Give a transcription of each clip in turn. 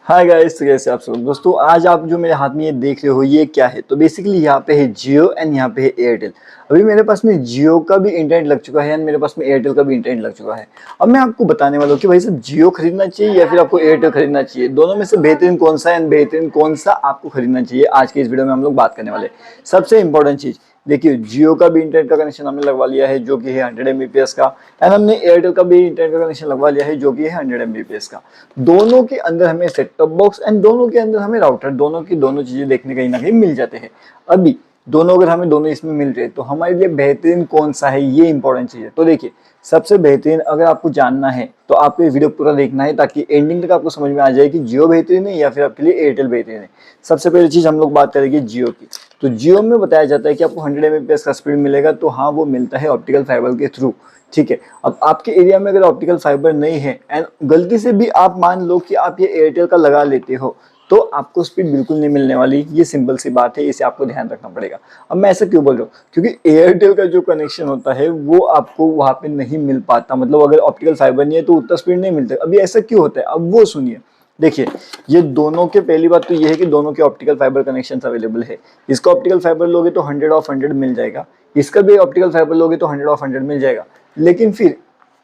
Hi guys, तो कैसे आप सब दोस्तों। आज आप जो मेरे हाथ में ये देख रहे हो ये क्या है? तो बेसिकली यहाँ पे है जियो एंड यहाँ पे है एयरटेल। अभी मेरे पास में जियो का भी इंटरनेट लग चुका है एंड मेरे पास में एयरटेल का भी इंटरनेट लग चुका है। अब मैं आपको बताने वाला हूँ कि भाई साहब जियो खरीदना चाहिए या फिर आपको एयरटेल खरीदना चाहिए, दोनों में से बेहतरीन कौन सा है एंड बेहतरीन कौन सा आपको खरीदना चाहिए। आज के इस वीडियो में हम लोग बात करने वाले हैं। सबसे इंपॉर्टेंट चीज देखिए, जियो का भी इंटरनेट का कनेक्शन हमने लगवा लिया है जो कि है 100 Mbps का, एंड हमने एयरटेल का भी इंटरनेट का कनेक्शन लगवा लिया है जो कि है 100 Mbps का। दोनों के अंदर हमें सेट टॉप बॉक्स एंड दोनों के अंदर हमें राउटर, दोनों की दोनों चीजें देखने कहीं ना कहीं मिल जाते हैं। अभी दोनों अगर हमें दोनों इसमें मिल रहे तो हमारे लिए बेहतरीन कौन सा है, ये इंपॉर्टेंट चीज है। तो देखिए, सबसे बेहतरीन अगर आपको जानना है तो आपको ये वीडियो पूरा देखना है ताकि एंडिंग तक आपको समझ में आ जाए कि जियो बेहतरीन है या फिर आपके लिए एयरटेल बेहतरीन है। सबसे पहली चीज हम लोग बात करेंगे जियो की। तो जियो में बताया जाता है कि आपको 100 Mbps का स्पीड मिलेगा, तो हाँ वो मिलता है ऑप्टिकल फाइबर के थ्रू। ठीक है, अब आपके एरिया में अगर ऑप्टिकल फाइबर नहीं है एंड गलती से भी आप मान लो कि आप ये एयरटेल का लगा लेते हो तो आपको स्पीड बिल्कुल नहीं मिलने वाली। ये सिंपल सी बात है, इसे आपको ध्यान रखना पड़ेगा। अब मैं ऐसा क्यों बोल रहा हूँ, क्योंकि एयरटेल का जो कनेक्शन होता है वो आपको वहां पे नहीं मिल पाता। मतलब अगर ऑप्टिकल फाइबर नहीं है तो उतना स्पीड नहीं मिलता। अभी ऐसा क्यों होता है, अब वो सुनिए। देखिए, ये दोनों के पहली बात तो ये है कि दोनों के ऑप्टिकल फाइबर कनेक्शन अवेलेबल है। इसका ऑप्टिकल फाइबर लोगे तो 100 ऑफ 100 मिल जाएगा, इसका भी ऑप्टिकल फाइबर लोगे तो 100 ऑफ 100 मिल जाएगा। लेकिन फिर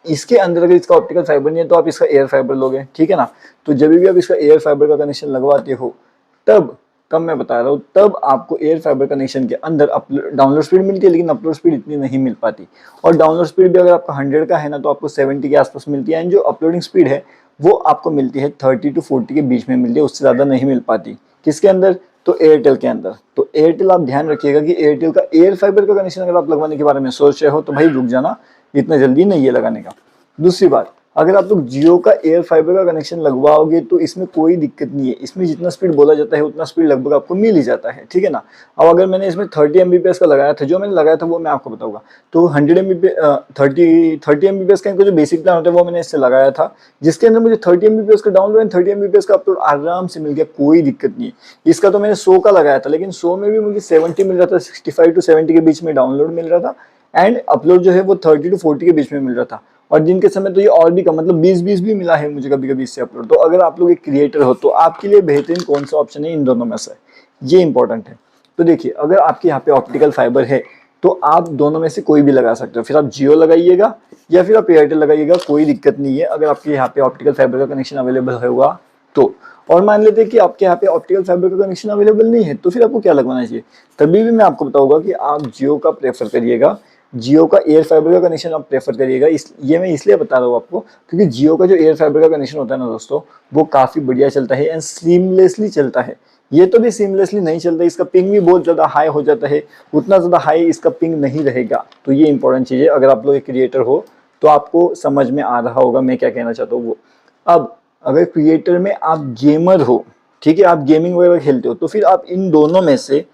इसके अंदर अगर इसका ऑप्टिकल फाइबर नहीं है तो आप इसका एयर फाइबर लोगे, ठीक है ना। तो जब भी आप इसका एयर फाइबर का कनेक्शन लगवाते हो तब तब मैं बता रहा हूँ, तब आपको एयर फाइबर कनेक्शन के अंदर डाउनलोड स्पीड मिलती है, लेकिन अपलोड स्पीड इतनी नहीं मिल पाती। और डाउनलोड स्पीड भी अगर आपका 100 का है ना तो आपको 70 के आसपास मिलती है, एंड जो अपलोडिंग स्पीड है वो आपको मिलती है 30 to 40 के बीच में मिलती है, उससे ज़्यादा नहीं मिल पाती। किसके अंदर? तो एयरटेल के अंदर। तो एयरटेल आप ध्यान रखिएगा कि एयरटेल का एयर फाइबर का कनेक्शन अगर आप लगवाने के बारे में सोच रहे हो तो भाई रुक जाना, इतना जल्दी नहीं है लगाने का। दूसरी बात, अगर आप लोग जियो का एयर फाइबर का कनेक्शन लगवाओगे तो इसमें कोई दिक्कत नहीं है। इसमें जितना स्पीड बोला जाता है उतना स्पीड लगभग आपको मिल ही जाता है, ठीक है ना। अब अगर मैंने इसमें 30 Mbps का लगाया था, जो मैंने लगाया था वो मैं आपको बताऊंगा। तो 100 Mbps 30 Mbps का इनका जो बेसिक प्लान होता है वो मैंने इससे लगाया था, जिसके अंदर मुझे 30 Mbps का डाउनलोड एंड 30 Mbps का अपलोड आराम से मिल गया, कोई दिक्कत नहीं है। इसका तो मैंने 100 का लगाया था, लेकिन 100 में भी मुझे 70 मिल रहा था, 65 to 70 के बीच में डाउनलोड मिल रहा था, एंड अपलोड जो है वो 30 to 40 के बीच में मिल रहा था। और दिन के समय तो ये और भी कम, मतलब 20-20 भी मिला है मुझे कभी कभी इससे अपलोड। तो अगर आप लोग एक क्रिएटर हो तो आपके लिए बेहतरीन कौन सा ऑप्शन है इन दोनों में से, ये इंपॉर्टेंट है। तो देखिए, अगर आपके यहाँ पे ऑप्टिकल फाइबर है तो आप दोनों में से कोई भी लगा सकते हो। फिर आप जियो लगाइएगा या फिर आप एयरटेल लगाइएगा, कोई दिक्कत नहीं है अगर आपके यहाँ पे ऑप्टिकल फाइबर का कनेक्शन अवेलेबल होगा तो। और मान लेते हैं कि आपके यहाँ पे ऑप्टिकल फाइबर का कनेक्शन अवेलेबल नहीं है तो फिर आपको क्या लगवाना चाहिए। तभी भी मैं आपको बताऊंगा कि आप जियो का प्रेफर करिएगा, जियो का एयर फाइबर का कनेक्शन आप प्रेफर करिएगा। ये मैं इसलिए बता रहा हूँ आपको क्योंकि जियो का जो एयर फाइबर का कनेक्शन होता है ना दोस्तों, वो काफ़ी बढ़िया चलता है एंड सीमलेसली चलता है। ये तो भी सीमलेसली नहीं चलता, इसका पिंग भी बहुत ज़्यादा हाई हो जाता है, उतना ज़्यादा हाई इसका पिंग नहीं रहेगा। तो ये इंपॉर्टेंट चीज़ है, अगर आप लोग एक क्रिएटर हो तो आपको समझ में आ रहा होगा मैं क्या कहना चाहता हूँ वो। अब अगर क्रिएटर में आप गेमर हो, ठीक है, आप गेमिंग वगैरह खेलते हो, तो फिर आप इन दोनों में से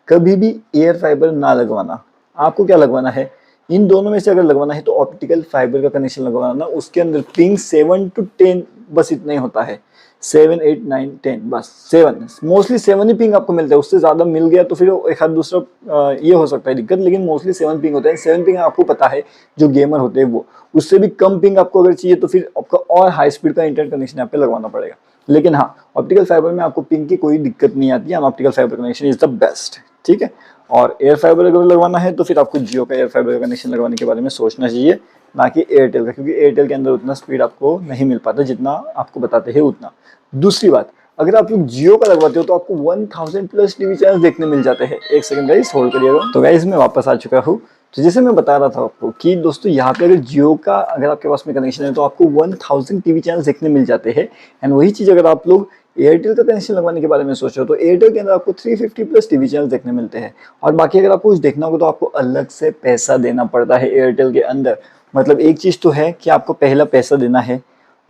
कभी भी एयर फाइबर ना लगवाना। आपको क्या लगवाना है, इन दोनों में से अगर लगवाना है तो ऑप्टिकल फाइबर का कनेक्शन लगवाना। उसके अंदर पिंग 7 to 10 बस इतना ही होता है, 7 8 9 10 बस 7, मोस्टली 7 ही पिंग आपको मिलता है। उससे ज़्यादा मिल गया तो फिर एक आध दूसरा ये हो सकता है दिक्कत, लेकिन मोस्टली 7 पिंग होता है। 7 पिंग आपको पता है जो गेमर होते हैं वो, उससे भी कम पिंग आपको अगर चाहिए तो फिर आपका और हाई स्पीड का इंटरनेट कनेक्शन यहाँ पे लगवाना पड़ेगा। लेकिन हाँ, ऑप्टिकल फाइबर में आपको पिंग की कोई दिक्कत नहीं आती है, optical fibre connection is the best, ठीक है। और एयर फाइबर अगर लगवाना है तो फिर आपको जियो का एयर फाइबर का कनेक्शन लगवाने के बारे में सोचना चाहिए, ना कि एयरटेल का, क्योंकि एयरटेल के अंदर उतना स्पीड आपको नहीं मिल पाता जितना आपको बताते हैं उतना। दूसरी बात, अगर आप लोग जियो का लगवाते हो तो आपको 1000 प्लस टीवी चैनल देखने मिल जाते हैं। एक सेकंड गाइस होल्ड करिएगा। तो गाइस मैं वापस आ चुका हूँ। तो जैसे मैं बता रहा था आपको कि दोस्तों यहाँ पे अगर जियो का अगर आपके पास में कनेक्शन है तो आपको 1000 टीवी चैनल देखने मिल जाते हैं। एंड वही चीज़ अगर आप लोग एयरटेल का कनेक्शन लगवाने के बारे में सोच रहे हो तो एयरटेल के अंदर आपको 350 प्लस टीवी चैनल देखने मिलते हैं। और बाकी अगर आपको कुछ देखना होगा तो आपको अलग से पैसा देना पड़ता है एयरटेल के अंदर। मतलब एक चीज़ तो है कि आपको पहला पैसा देना है,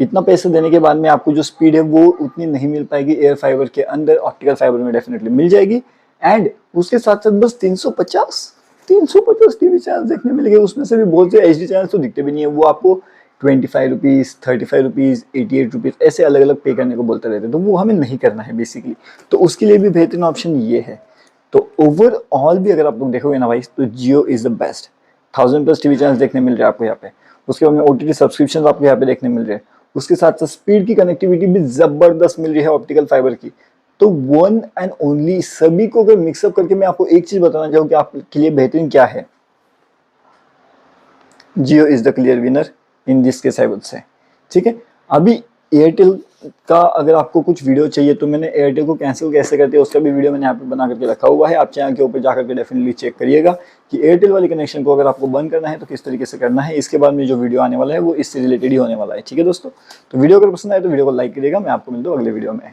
इतना पैसा देने के बाद में आपको जो स्पीड है वो उतनी नहीं मिल पाएगी एयर फाइबर के अंदर, ऑप्टिकल फाइबर में डेफिनेटली मिल जाएगी। एंड उसके साथ साथ बस 350 टीवी चैनल देखने मिलेंगे। उसमें से भी बहुत से एचडी चैनल तो दिखते भी नहीं है, वो आपको 25 रुपीज़, 35 रुपीज़, 88 रुपीज़ ऐसे अलग अलग पे करने को बोलते रहते हैं। तो वो हमें नहीं करना है बेसिकली, तो उसके लिए भी बेहतरीन ऑप्शन ये है। तो ओवरऑल भी अगर आप लोग देखोगे ना भाई, तो Jio is the best. 1000 plus TV channels देखने मिल रहे हैं आपको यहाँ पे। उसके बाद में ओटीटी सब्सक्रिप्शन आपको यहाँ पे देखने मिल रहे हैं। उसके साथ साथ स्पीड की कनेक्टिविटी भी जबरदस्त मिल रही है ऑप्टिकल फाइबर की। तो वन एंड ओनली सभी को अगर मिक्सअप करके मैं आपको एक चीज बताना चाहूँ कि आपके लिए बेहतरीन क्या है, Jio is the clear winner in this case I would say. ठीक है, अभी एयरटेल का अगर आपको कुछ वीडियो चाहिए तो मैंने एयरटेल को कैंसिल कैसे करते हैं उसका भी वीडियो मैंने यहाँ पे बना करके रखा हुआ है, आप चैनल के ऊपर जाकर के डेफिनेटली चेक करिएगा कि एयरटेल वाले कनेक्शन को अगर आपको बंद करना है तो किस तरीके से करना है। इसके बाद में जो वीडियो आने वाला है वो इससे रिलेटेड ही होने वाला है। ठीक है दोस्तों, तो वीडियो अगर पसंद आए तो वीडियो को लाइक करिएगा। मैं आपको मिलता हूँ अगले वीडियो में।